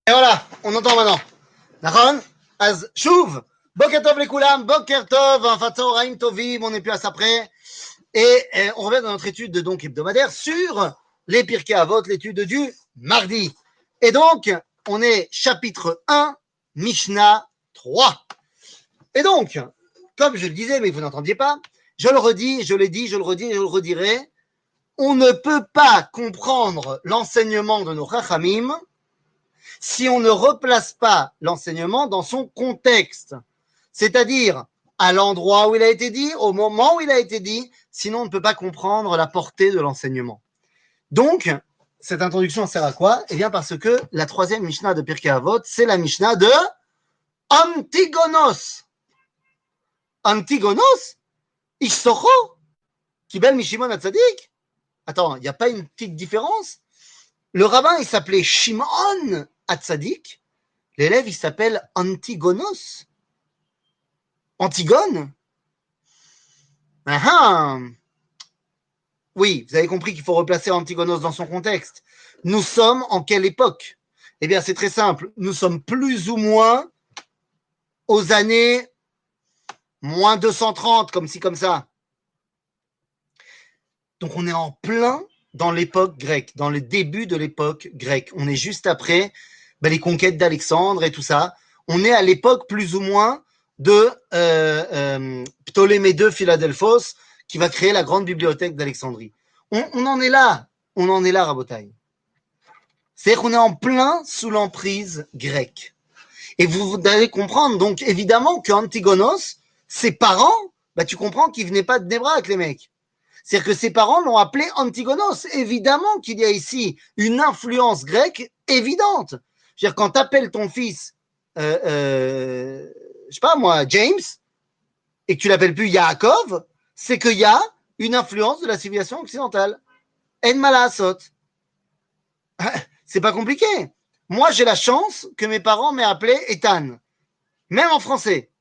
Et voilà, on entend maintenant. D'accord? Az Shuv, Boker Tov Lekulam, Boker Tov, enfin Tzoraim Tovim, on n'est plus à ça près. Et on revient dans notre étude donc hebdomadaire sur les Pirkei Avot, l'étude du mardi. Et donc, on est chapitre 1, Mishnah 3. Et donc, comme je le disais, mais vous n'entendiez pas, je le redis, je l'ai dit, je le redis et je le redirai, on ne peut pas comprendre l'enseignement de nos Chachamim si on ne replace pas l'enseignement dans son contexte, c'est-à-dire à l'endroit où il a été dit, au moment où il a été dit, sinon on ne peut pas comprendre la portée de l'enseignement. Donc, cette introduction sert à quoi? Eh bien parce que la troisième Mishnah de Pirkei Avot, c'est la Mishnah de Antigonos. Antigonos? Ishsocho? Kibel Mishimon Hatzadik? Attends, il n'y a pas une petite différence? Le rabbin, il s'appelait Shimon Hatzadik. L'élève, il s'appelle Antigonos. Antigone? Ah, oui, vous avez compris qu'il faut replacer Antigonos dans son contexte. Nous sommes en quelle époque? Eh bien, c'est très simple. Nous sommes plus ou moins aux années moins 230, comme ci, comme ça. Donc, on est en plein dans l'époque grecque, dans le début de l'époque grecque. On est juste après les conquêtes d'Alexandre et tout ça. On est à l'époque plus ou moins de Ptolémée II Philadelphos, qui va créer la grande bibliothèque d'Alexandrie. On en est là, Rabotaï. C'est-à-dire qu'on est en plein sous l'emprise grecque. Et vous allez comprendre, donc évidemment qu'Antigonos, ses parents, tu comprends qu'ils venaient pas de Nébrak, les mecs. C'est-à-dire que ses parents l'ont appelé Antigonos. Évidemment qu'il y a ici une influence grecque évidente. C'est-à-dire quand tu appelles ton fils, je sais pas moi, James, et que tu l'appelles plus Yaakov, c'est qu'il y a une influence de la civilisation occidentale. En malasot. C'est pas compliqué. Moi, j'ai la chance que mes parents m'aient appelé Ethan, même en français.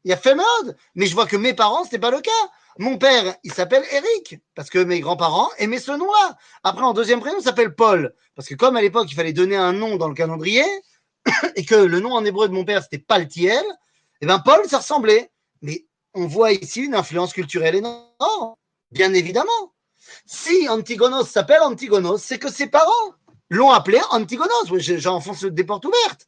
Il y a fait mode, mais je vois que mes parents, ce n'est pas le cas. Mon père, il s'appelle Eric, parce que mes grands-parents aimaient ce nom-là. Après, en deuxième prénom, il s'appelle Paul, parce que comme à l'époque, il fallait donner un nom dans le calendrier, et que le nom en hébreu de mon père, c'était Paltiel, et bien Paul, ça ressemblait. Mais on voit ici une influence culturelle énorme, bien évidemment. Si Antigonos s'appelle Antigonos, c'est que ses parents l'ont appelé Antigonos. J'enfonce des portes ouvertes.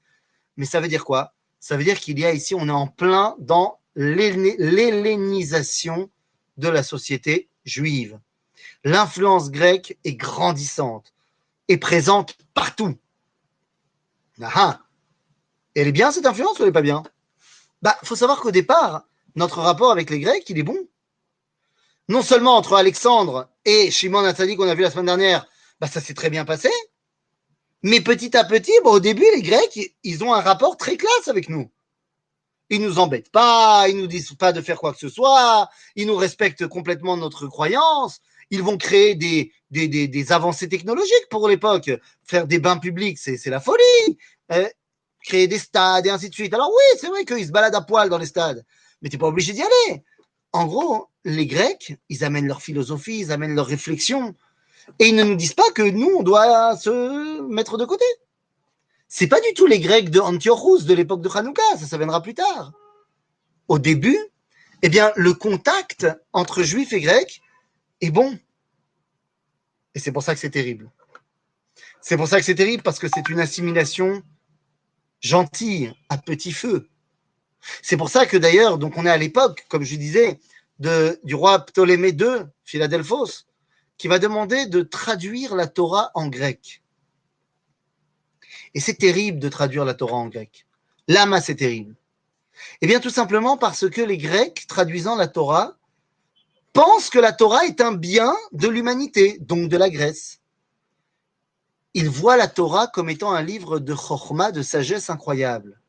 Mais ça veut dire quoi? Ça veut dire qu'il y a ici, on est en plein dans l'hellénisation de la société juive. L'influence grecque est grandissante et présente partout. Ah, elle est bien cette influence ou elle n'est pas bien? Faut savoir qu'au départ, notre rapport avec les Grecs, il est bon. Non seulement entre Alexandre et Shimon Hatzadik qu'on a vu la semaine dernière, ça s'est très bien passé, mais petit à petit, au début, les Grecs, ils ont un rapport très classe avec nous. Ils nous embêtent pas, ils nous disent pas de faire quoi que ce soit, ils nous respectent complètement notre croyance, ils vont créer des avancées technologiques pour l'époque. Faire des bains publics, c'est la folie. Créer des stades et ainsi de suite. Alors oui, c'est vrai qu'ils se baladent à poil dans les stades, mais t'es pas obligé d'y aller. En gros, les Grecs, ils amènent leur philosophie, ils amènent leur réflexion, et ils ne nous disent pas que nous, on doit se mettre de côté. C'est pas du tout les Grecs de Antiochus de l'époque de Hanouka, ça viendra plus tard. Au début, eh bien, le contact entre juifs et grecs est bon. Et c'est pour ça que c'est terrible. C'est pour ça que c'est terrible, parce que c'est une assimilation gentille, à petit feu. C'est pour ça que d'ailleurs, donc on est à l'époque, comme je disais, du roi Ptolémée II, Philadelphos, qui va demander de traduire la Torah en grec. Et c'est terrible de traduire la Torah en grec. Lama, c'est terrible. Eh bien, tout simplement parce que les Grecs, traduisant la Torah, pensent que la Torah est un bien de l'humanité, donc de la Grèce. Ils voient la Torah comme étant un livre de chokhma, de sagesse incroyable.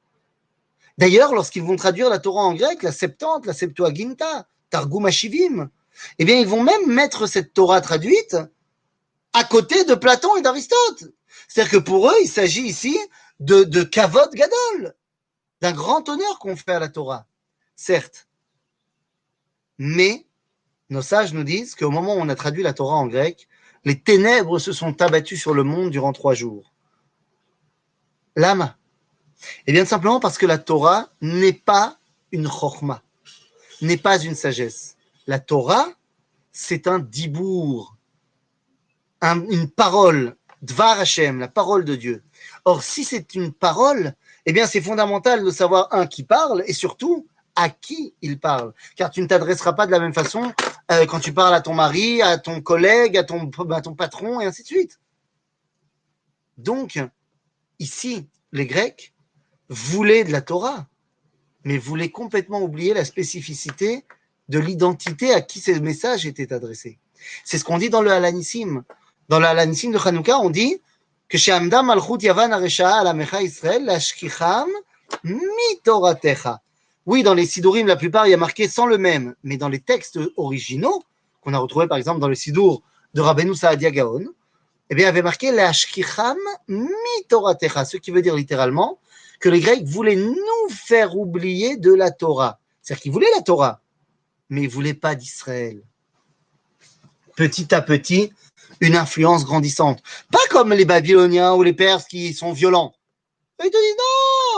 D'ailleurs, lorsqu'ils vont traduire la Torah en grec, la Septante, la Septuaginta, Targum Hashivim, eh bien, ils vont même mettre cette Torah traduite à côté de Platon et d'Aristote. C'est-à-dire que pour eux, il s'agit ici de kavod gadol, d'un grand honneur qu'on fait à la Torah, certes. Mais nos sages nous disent qu'au moment où on a traduit la Torah en grec, les ténèbres se sont abattues sur le monde durant 3 jours. Lama. Eh bien, simplement parce que la Torah n'est pas une chorma, n'est pas une sagesse. La Torah, c'est un dibour, une parole, Dvar Hashem, la parole de Dieu. Or, si c'est une parole, eh bien, c'est fondamental de savoir, qui parle, et surtout, à qui il parle. Car tu ne t'adresseras pas de la même façon quand tu parles à ton mari, à ton collègue, à ton patron, et ainsi de suite. Donc, ici, les Grecs voulaient de la Torah, mais voulaient complètement oublier la spécificité de l'identité à qui ces messages étaient adressés. C'est ce qu'on dit dans le Halanissim. Dans le Halanissim de Hanouka, on dit que chez Amda Malchut Yavan Aresha Alamecha Israël Lashkicham Mitoratecha. Oui, dans les Sidurim, la plupart, il y a marqué sans le même, mais dans les textes originaux, qu'on a retrouvés par exemple dans le Sidur de Rabbeinu Saadia Gaon, eh bien, il y avait marqué Lashkicham Mitoratecha, ce qui veut dire littéralement que les Grecs voulaient nous faire oublier de la Torah. C'est-à-dire qu'ils voulaient la Torah, mais ils ne voulaient pas d'Israël. Petit à petit, une influence grandissante. Pas comme les Babyloniens ou les Perses qui sont violents. Ils te disent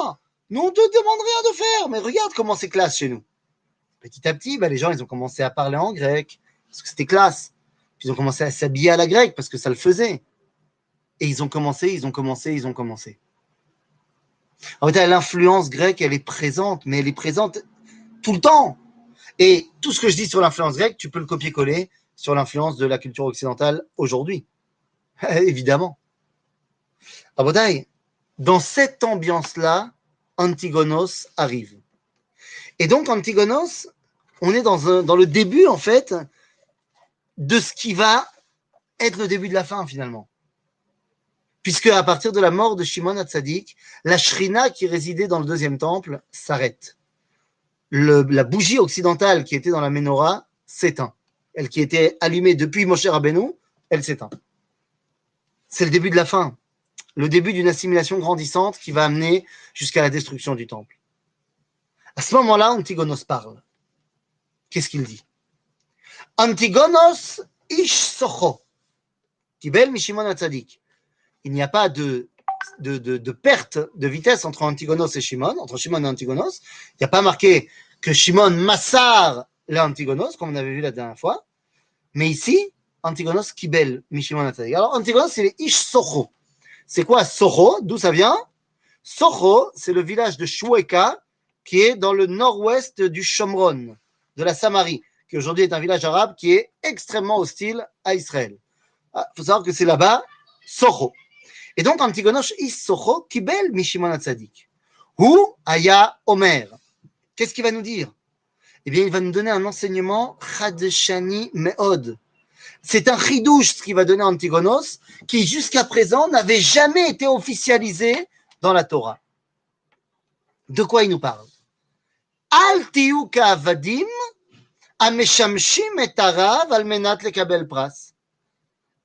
non, nous on ne te demande rien de faire, mais regarde comment c'est classe chez nous. Petit à petit, les gens ils ont commencé à parler en grec, parce que c'était classe. Puis ils ont commencé à s'habiller à la grecque, parce que ça le faisait. Et ils ont commencé. En fait, l'influence grecque, elle est présente, mais elle est présente tout le temps. Et tout ce que je dis sur l'influence grecque, tu peux le copier-coller sur l'influence de la culture occidentale aujourd'hui. Évidemment. Abotai, dans cette ambiance-là, Antigonos arrive. Et donc, Antigonos, on est dans le début, en fait, de ce qui va être le début de la fin, finalement. Puisque à partir de la mort de Shimon HaTzadik, la Shrina qui résidait dans le deuxième temple s'arrête. La bougie occidentale qui était dans la Ménorah s'éteint. Elle qui était allumée depuis Moshe Rabbeinu, elle s'éteint. C'est le début de la fin, le début d'une assimilation grandissante qui va amener jusqu'à la destruction du temple. À ce moment-là, Antigonos parle. Qu'est-ce qu'il dit? Antigonos ish socho, kibel mishimon HaTzadik. Il n'y a pas de perte de vitesse entre Antigonos et Shimon, entre Shimon et Antigonos. Il n'y a pas marqué que Shimon massar le Antigonos, comme on avait vu la dernière fois. Mais ici, Antigonos kibel mishimon HaTzadik. Alors, Antigonos, c'est les ish socho. C'est quoi Socho? D'où ça vient? Socho, c'est le village de Shoueka, qui est dans le nord-ouest du Shomron, de la Samarie, qui aujourd'hui est un village arabe qui est extrêmement hostile à Israël. Il faut savoir que c'est là-bas, Socho. Et donc, Antigonos is Socho, Kibel Mishimon HaTzadik. Hu Aya Omer. Qu'est-ce qu'il va nous dire? Eh bien, il va nous donner un enseignement Chadshani Meod. C'est un chidouche ce qu'il va donner à Antigonos, qui jusqu'à présent n'avait jamais été officialisé dans la Torah. De quoi il nous parle? Al tiyu ka'avadim ameshamshim et harav al menat lekabel pras.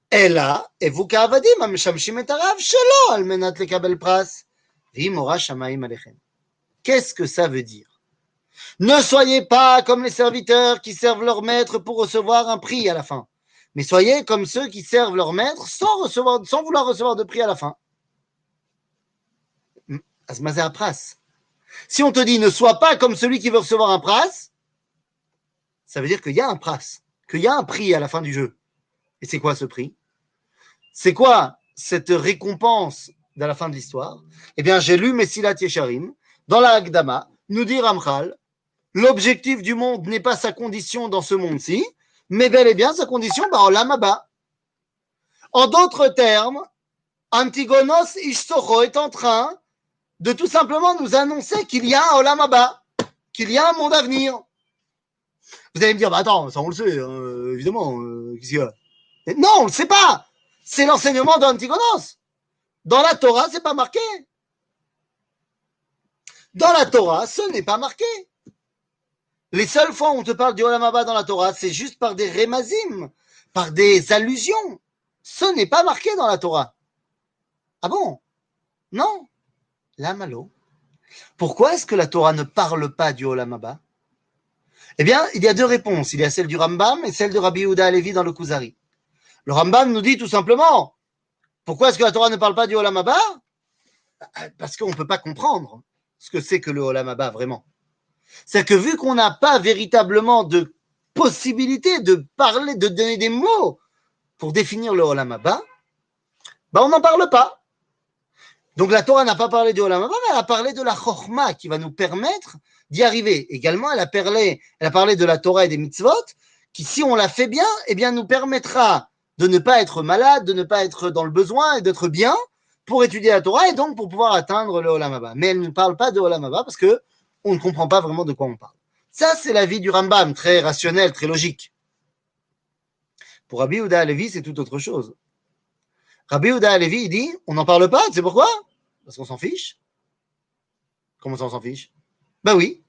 Ela evu ka'avadim ameshamshim et harav shelo al menat lekabel pras. V'im ora shamayim alechem. Qu'est-ce que ça veut dire? Ne soyez pas comme les serviteurs qui servent leur maître pour recevoir un prix à la fin. Mais soyez comme ceux qui servent leur maître sans vouloir recevoir de prix à la fin. Asmazer pras. Si on te dit ne sois pas comme celui qui veut recevoir un pras, ça veut dire qu'il y a un pras, qu'il y a un prix à la fin du jeu. Et c'est quoi ce prix? C'est quoi cette récompense à la fin de l'histoire? Eh bien, j'ai lu Mesilat Yesharim, dans la Hagdama, nous dit Ramchal, l'objectif du monde n'est pas sa condition dans ce monde-ci, mais bel et bien sa condition Olam Haba. En d'autres termes, Antigonos Ish Socho est en train de tout simplement nous annoncer qu'il y a un Olam Haba, qu'il y a un monde à venir. Vous allez me dire, attends, ça on le sait, évidemment, qu'est-ce qu'il y a? Non, on ne le sait pas. C'est l'enseignement d'Antigonos. Dans la Torah, c'est pas marqué. Dans la Torah, ce n'est pas marqué. Les seules fois où on te parle du Olam Haba dans la Torah, c'est juste par des remazim, par des allusions. Ce n'est pas marqué dans la Torah. Ah bon? Non. La malo. Pourquoi est-ce que la Torah ne parle pas du Olam Haba? Eh bien, il y a deux réponses. Il y a celle du Rambam et celle de Rabbi Yehuda Halevi dans le Kuzari. Le Rambam nous dit tout simplement, pourquoi est-ce que la Torah ne parle pas du Olam Haba? Parce qu'on ne peut pas comprendre ce que c'est que le Olam Haba vraiment. C'est que vu qu'on n'a pas véritablement de possibilité de parler, de donner des mots pour définir le Olam Haba, on n'en parle pas. Donc la Torah n'a pas parlé du Olam Haba, mais elle a parlé de la Chokhma qui va nous permettre d'y arriver. Également, elle a parlé de la Torah et des mitzvot qui, si on la fait bien, eh bien, nous permettra de ne pas être malade, de ne pas être dans le besoin et d'être bien pour étudier la Torah et donc pour pouvoir atteindre le Olam Haba. Mais elle ne parle pas de Olam Haba parce que on ne comprend pas vraiment de quoi on parle. Ça, c'est l'avis du Rambam, très rationnel, très logique. Pour Rabbi Yehuda Halevi, c'est tout autre chose. Rabbi Yehuda Halevi, il dit, on n'en parle pas, tu sais pourquoi? Parce qu'on s'en fiche. Comment ça, on s'en fiche? Ben oui,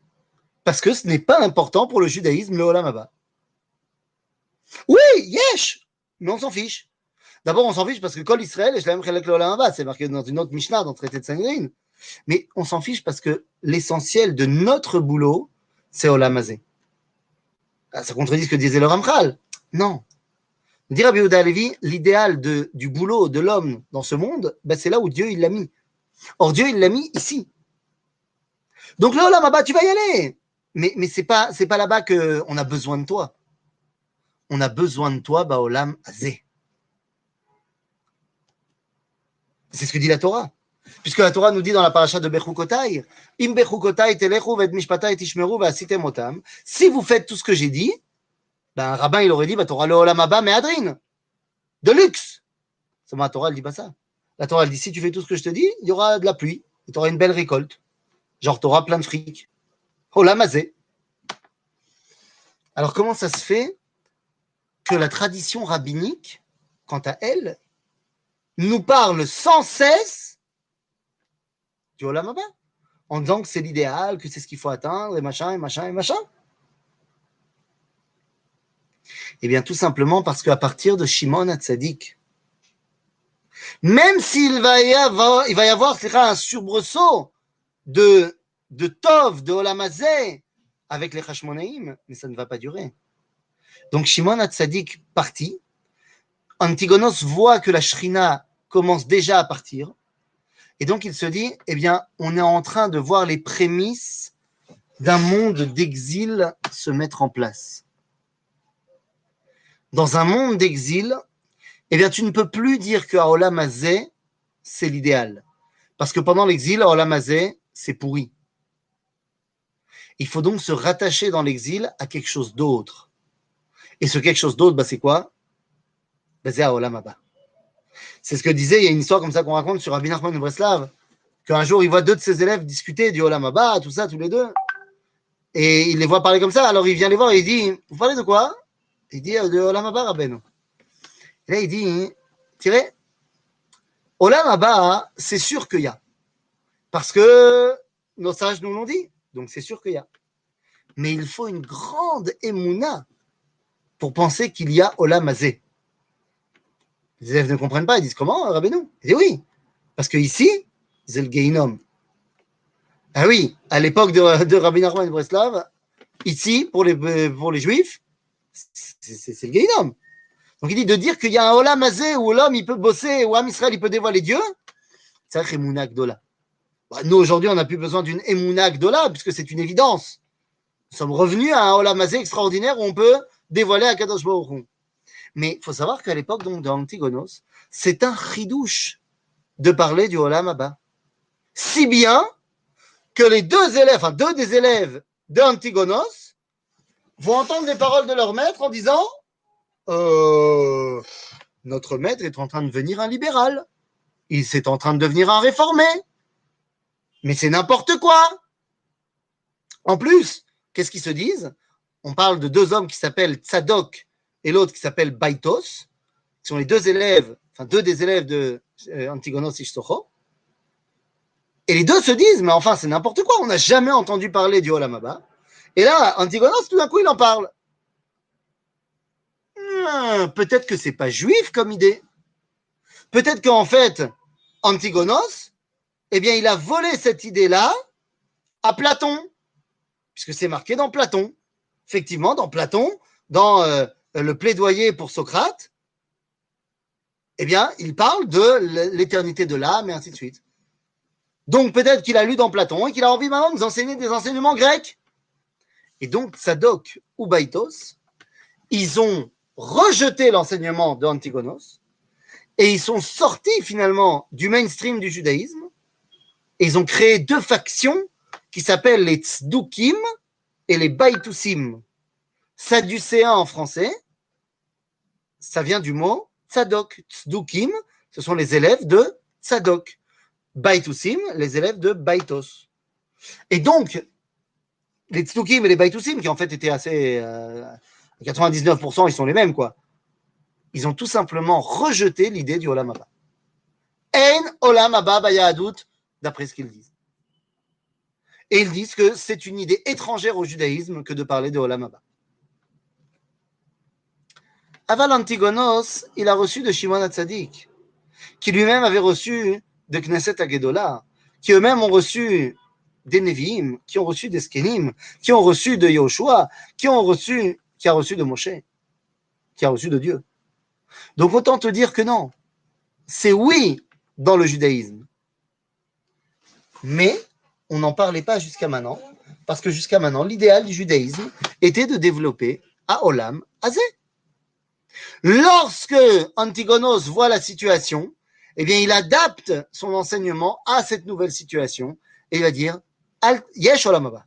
parce que ce n'est pas important pour le judaïsme, le Olam Haba. Oui, yesh, mais on s'en fiche. D'abord, on s'en fiche parce que Kol Israël, je l'aime le Olam Haba, c'est marqué dans une autre Mishnah, dans le traité de Sanhedrin. Mais on s'en fiche parce que l'essentiel de notre boulot, c'est Olam Hazé. Ça contredit ce que disait le Ramchal. Non. Dit Rabbi Yehuda Halevi, l'idéal du boulot de l'homme dans ce monde, ben c'est là où Dieu il l'a mis. Or, Dieu il l'a mis ici. Donc, le Olam Haba, tu vas y aller. Mais c'est pas là-bas qu'on a besoin de toi. On a besoin de toi, Olam Hazé. C'est ce que dit la Torah. Puisque la Torah nous dit dans la paracha de Bechukotai, Im Bechukotai telechu ved mishpatai tishmeru ve'asitem otam. Si vous faites tout ce que j'ai dit, un rabbin il aurait dit, tu auras le Olam Haba Mehadrin. De luxe. La Torah elle dit pas ça. La Torah elle dit, si tu fais tout ce que je te dis, il y aura de la pluie. Et tu auras une belle récolte. Genre, tu auras plein de fric. Olam Hazé. Alors, comment ça se fait que la tradition rabbinique, quant à elle, nous parle sans cesse du Olam Haba, en disant que c'est l'idéal, que c'est ce qu'il faut atteindre, et machin, et machin, et machin? Eh bien, tout simplement parce qu'à partir de Shimon HaTzadik, même s'il va y avoir un soubresaut de Tov, de Olam Hazé, avec les Hashmonaïm, mais ça ne va pas durer. Donc, Shimon HaTzadik partit. Antigonos voit que la Shrina commence déjà à partir. Et donc, il se dit, eh bien, on est en train de voir les prémices d'un monde d'exil se mettre en place. Dans un monde d'exil, eh bien, tu ne peux plus dire que Olam Hazé, c'est l'idéal. Parce que pendant l'exil, Olam Hazé, c'est pourri. Il faut donc se rattacher dans l'exil à quelque chose d'autre. Et ce quelque chose d'autre, c'est quoi? C'est Olam Haba. C'est ce que disait, il y a une histoire comme ça qu'on raconte sur Rabbi Nachman de Breslav, qu'un jour, il voit deux de ses élèves discuter du Olam Haba, tout ça, tous les deux. Et il les voit parler comme ça. Alors, il vient les voir et il dit, vous parlez de quoi? Il dit, de Olam Haba, Rabbeinu. Et là, il dit, tirez, Olam Haba, c'est sûr qu'il y a. Parce que nos sages nous l'ont dit. Donc, c'est sûr qu'il y a. Mais il faut une grande émouna pour penser qu'il y a Olam Hazé. Les élèves ne comprennent pas. Ils disent, comment, Rabbeinu? Il dit, oui. Parce que ici, c'est le Geinom. Ah oui, à l'époque de Rabbi Nachman de Breslav, ici, pour les Juifs, c'est le Geinom. Donc il dit de dire qu'il y a un Olam Hazé où l'homme il peut bosser, où Am Israël il peut dévoiler Dieu, c'est un Emouna Gdola. Nous aujourd'hui on n'a plus besoin d'une Emouna Gdola puisque c'est une évidence. Nous sommes revenus à un Olam Hazé extraordinaire où on peut dévoiler à Kadosh Baruch Hu. Mais il faut savoir qu'à l'époque donc de Antigonos, c'est un chidouche de parler du Olam Haba. Si bien que les deux des élèves de Antigonos vont entendre les paroles de leur maître en disant notre maître est en train de devenir un libéral. Il est en train de devenir un réformé. Mais c'est n'importe quoi. En plus, qu'est-ce qu'ils se disent? On parle de deux hommes qui s'appellent Tzadok et l'autre qui s'appelle Baitos, qui sont les deux des élèves de Antigonos Ishtocho. Et les deux se disent, mais enfin, c'est n'importe quoi. On n'a jamais entendu parler du Olam Haba. Et là, Antigonos, tout d'un coup, il en parle. Peut-être que c'est pas juif comme idée. Peut-être qu'en fait, Antigonos, eh bien, il a volé cette idée-là à Platon, puisque c'est marqué dans Platon. Effectivement, dans Platon, dans le plaidoyer pour Socrate, eh bien, il parle de l'éternité de l'âme et ainsi de suite. Donc peut-être qu'il a lu dans Platon et qu'il a envie maintenant de nous enseigner des enseignements grecs. Et donc Tsadok ou Baïtos, ils ont rejeté l'enseignement d'Antigonos et ils sont sortis finalement du mainstream du judaïsme et ils ont créé deux factions qui s'appellent les Tzdukim et les Baïtoussim. Sadducéens en français, ça vient du mot Tzadok. Tzdukim, ce sont les élèves de Tzadok. Baïtoussim, les élèves de Baïtos. Et donc, les Tzdukim et les Baïtoussim, qui en fait étaient assez... 99%, ils sont les mêmes, quoi. Ils ont tout simplement rejeté l'idée du Olam Haba. En Olam Haba Bayahadut, d'après ce qu'ils disent. Et ils disent que c'est une idée étrangère au judaïsme que de parler de Olam Haba. Aval Antigonos, il a reçu de Shimon HaTzadik, qui lui-même avait reçu de Knesset HaGedolah, qui eux-mêmes ont reçu des Nevi'im, qui ont reçu des Skenim, qui ont reçu de Yoshua, qui a reçu de Moshe, qui a reçu de Dieu. Donc autant te dire que non, c'est oui dans le judaïsme. Mais on n'en parlait pas jusqu'à maintenant, parce que jusqu'à maintenant, l'idéal du judaïsme était de développer à Olam Hazé. Lorsque Antigonos voit la situation, eh bien, il adapte son enseignement à cette nouvelle situation et il va dire Yesh Olam Haba.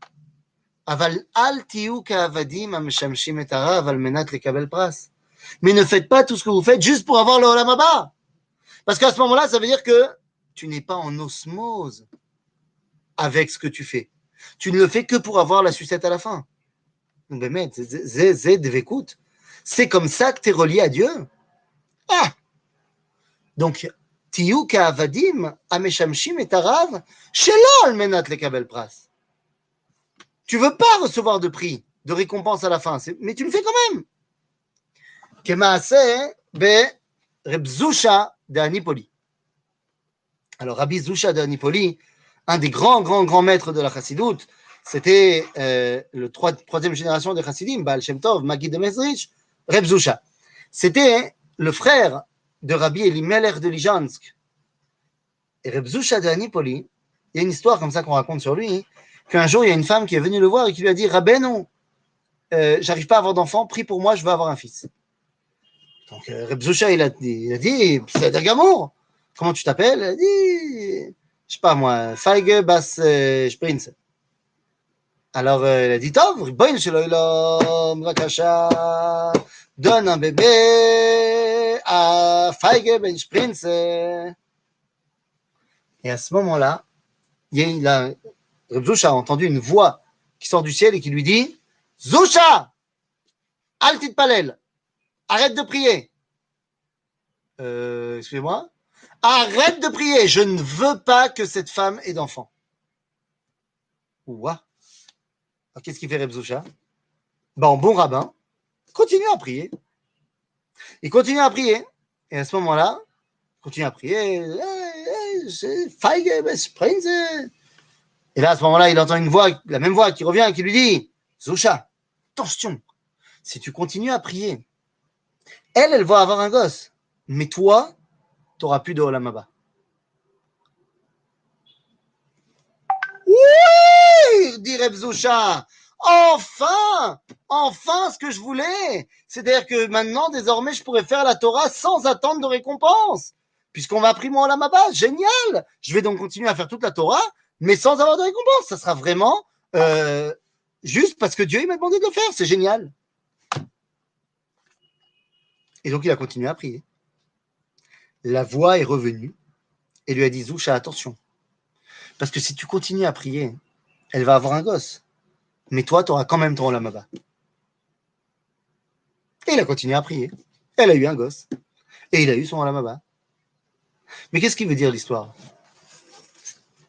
אבל אל תהיו כעבדים המשמשים את הרב על מנת לקבל פרס. Mais ne faites pas tout ce que vous faites juste pour avoir le Olam Haba. Parce qu'à ce moment-là, ça veut dire que tu n'es pas en osmose avec ce que tu fais. Tu ne le fais que pour avoir la sucette à la fin. C'est comme ça que tu es relié à Dieu. Ah! Donc, תהיו כעבדים המשמשים את הרב שלא על מנת לקבל פרס. Tu veux pas recevoir de prix, de récompense à la fin, mais tu le fais quand même. Kemaaseh be Reb Zusha de Anipoli. Alors, Rabbi Zusha de Anipoli, un des grands maîtres de la Chassidoute, c'était le troisième génération des Chassidim, Baal Shem Tov, Maggid de Mezrich, Reb Zusha. C'était le frère de Rabbi Elimelech de Lijansk. Et Reb Zusha de Anipoli, il y a une histoire comme ça qu'on raconte sur lui, qu'un jour, il y a une femme qui est venue le voir et qui lui a dit « Rabbeinu, j'arrive pas à avoir d'enfant, prie pour moi, je veux avoir un fils. » Donc, Reb Zusha, il a dit « C'est Gamour, comment tu t'appelles ?» Il a dit « Je sais pas moi, Feige Bas Sprinz. » Alors, il a dit « Tov, Riboin Shelo Ilom, Vakasha, donne un bébé à Feige Ben Sprinz. » Et à ce moment-là, il a Reb Zusha a entendu une voix qui sort du ciel et qui lui dit « Zusha, al titpalel, arrête de prier. » Excusez-moi. Arrête de prier, je ne veux pas que cette femme ait d'enfant. Ouah. Alors, qu'est-ce qu'il fait Reb Zusha? En bon rabbin, continue à prier. Il continue à prier. Et à ce moment-là, il continue à prier. Et là, à ce moment-là, il entend une voix, la même voix qui revient et qui lui dit « Zusha, attention, si tu continues à prier, elle va avoir un gosse. Mais toi, tu n'auras plus de Olam Haba. » Oui, dit Reb Zusha. Enfin ce que je voulais. C'est-à-dire que maintenant, désormais, je pourrais faire la Torah sans attendre de récompense. Puisqu'on m'a pris mon Olam Haba. Génial. Je vais donc continuer à faire toute la Torah, mais sans avoir de récompense. Ça sera vraiment juste parce que Dieu il m'a demandé de le faire. C'est génial. Et donc, il a continué à prier. La voix est revenue et lui a dit « Zusha, attention. Parce que si tu continues à prier, elle va avoir un gosse. Mais toi, tu auras quand même ton Olam Haba. » Et il a continué à prier. Elle a eu un gosse. Et il a eu son Olam Haba. Mais qu'est-ce qui veut dire l'histoire?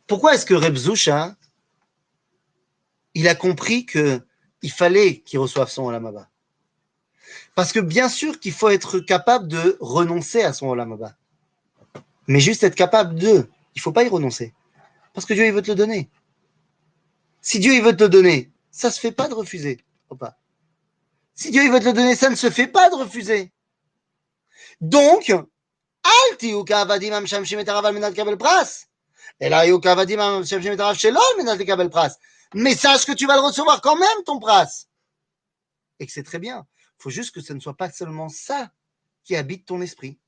Pourquoi est-ce que Reb Zusha, il a compris qu'il fallait qu'il reçoive son Olam Haba? Parce que bien sûr qu'il faut être capable de renoncer à son Olam Haba. Mais juste être capable de. Il ne faut pas y renoncer. Parce que Dieu, il veut te le donner. Si Dieu, il veut te le donner, ça ne se fait pas de refuser. Si Dieu, il veut te le donner, ça ne se fait pas de refuser. Donc, Et là, Yoka va dire, mais sache que tu vas le recevoir quand même, ton pras. Et que c'est très bien. Il faut juste que ce ne soit pas seulement ça qui habite ton esprit.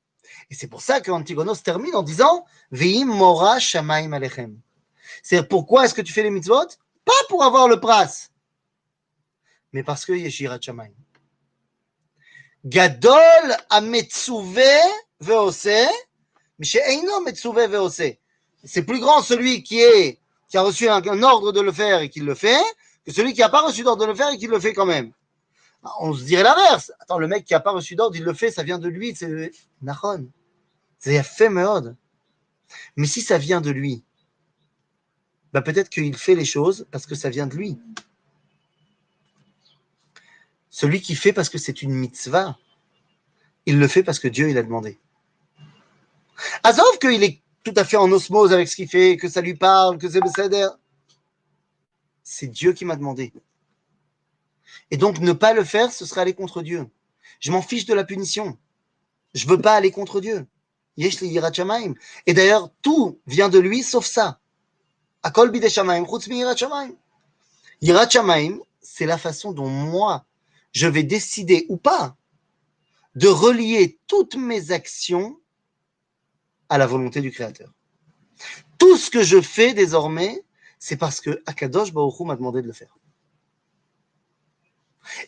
Et c'est pour ça qu'Antigonos termine en disant Ve'im mora shamayim alechem. C'est pourquoi est-ce que tu fais les mitzvot? Pas pour avoir le pras, mais parce que Yeshirat Shamayim. Gadol ametzuve veose, mishe'eino metzuve veose. C'est plus grand celui qui a reçu un ordre de le faire et qui le fait, que celui qui n'a pas reçu d'ordre de le faire et qui le fait quand même. On se dirait l'inverse. Attends, le mec qui n'a pas reçu d'ordre, il le fait, ça vient de lui, c'est Nachon. C'est fait meod. Mais si ça vient de lui, bah peut-être qu'il fait les choses parce que ça vient de lui. Celui qui fait parce que c'est une mitzvah, il le fait parce que Dieu il a demandé. Azov qu'il est tout à fait en osmose avec ce qu'il fait, que ça lui parle, que c'est Besséder. C'est Dieu qui m'a demandé. Et donc ne pas le faire, ce serait aller contre Dieu. Je m'en fiche de la punition. Je veux pas aller contre Dieu. Yesh li yirat shamayim. Et d'ailleurs, tout vient de lui sauf ça. Akol bidei shamayim, chutz mi yirat shamayim. Yirat shamayim, c'est la façon dont moi, je vais décider ou pas de relier toutes mes actions à la volonté du Créateur. Tout ce que je fais désormais, c'est parce que Akadosh Baruch Hu m'a demandé de le faire.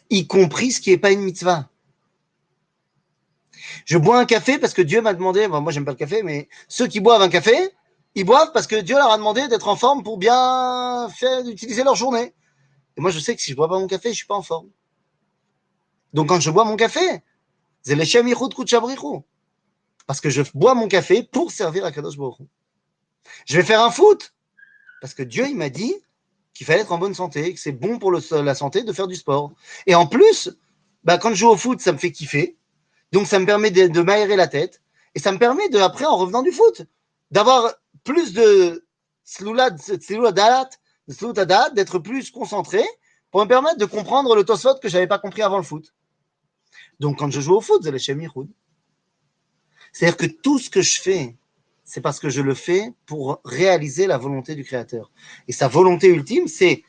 Y compris ce qui n'est pas une mitzvah. Je bois un café parce que Dieu m'a demandé, bon, moi j'aime pas le café, mais ceux qui boivent un café, ils boivent parce que Dieu leur a demandé d'être en forme pour bien utiliser leur journée. Et moi je sais que si je bois pas mon café, je suis pas en forme. Donc quand je bois mon café, c'est l'Echem Yichud Kutchabrichu. Parce que je bois mon café pour servir à Kadosh Baruch Hu. Je vais faire un foot parce que Dieu il m'a dit qu'il fallait être en bonne santé, que c'est bon pour la santé de faire du sport. Et en plus, bah, quand je joue au foot, ça me fait kiffer. Donc ça me permet de m'aérer la tête. Et ça me permet, après, en revenant du foot, d'avoir plus de d'être plus concentré pour me permettre de comprendre le Tosfot que je n'avais pas compris avant le foot. Donc quand je joue au foot, c'est l'Echem Yichud. C'est-à-dire que tout ce que je fais, c'est parce que je le fais pour réaliser la volonté du Créateur. Et sa volonté ultime, c'est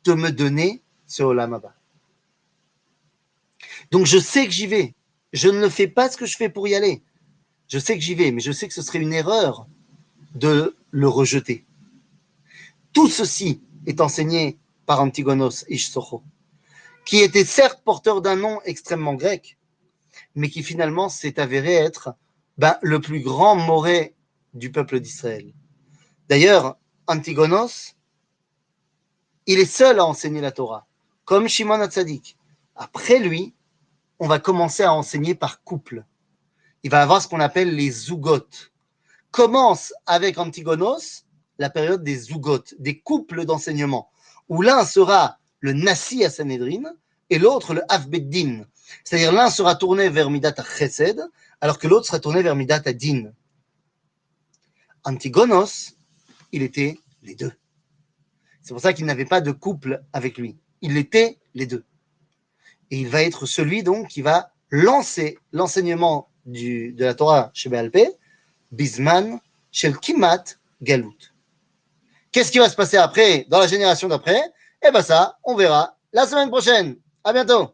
de me donner ce Olam Haba. Donc je sais que j'y vais. Je ne fais pas ce que je fais pour y aller. Je sais que j'y vais, mais je sais que ce serait une erreur de le rejeter. Tout ceci est enseigné par Antigonos Ish Socho, qui était certes porteur d'un nom extrêmement grec, mais qui finalement s'est avéré être le plus grand moré du peuple d'Israël. D'ailleurs, Antigonos, il est seul à enseigner la Torah, comme Shimon HaTzadik. Après lui, on va commencer à enseigner par couple. Il va avoir ce qu'on appelle les zougotes. Commence avec Antigonos la période des zougotes, des couples d'enseignement, où l'un sera le Nassi à Sanhedrin et l'autre le Avbeddin. C'est-à-dire l'un sera tourné vers Midat HaChesed, alors que l'autre sera tourné vers Midat HaDin. Antigonos, il était les deux. C'est pour ça qu'il n'avait pas de couple avec lui. Il était les deux. Et il va être celui donc qui va lancer l'enseignement de la Torah chez Béal Pé, Bisman, Shel Kimat, Galout. Qu'est-ce qui va se passer après, dans la génération d'après? Eh bien ça, on verra la semaine prochaine. À bientôt.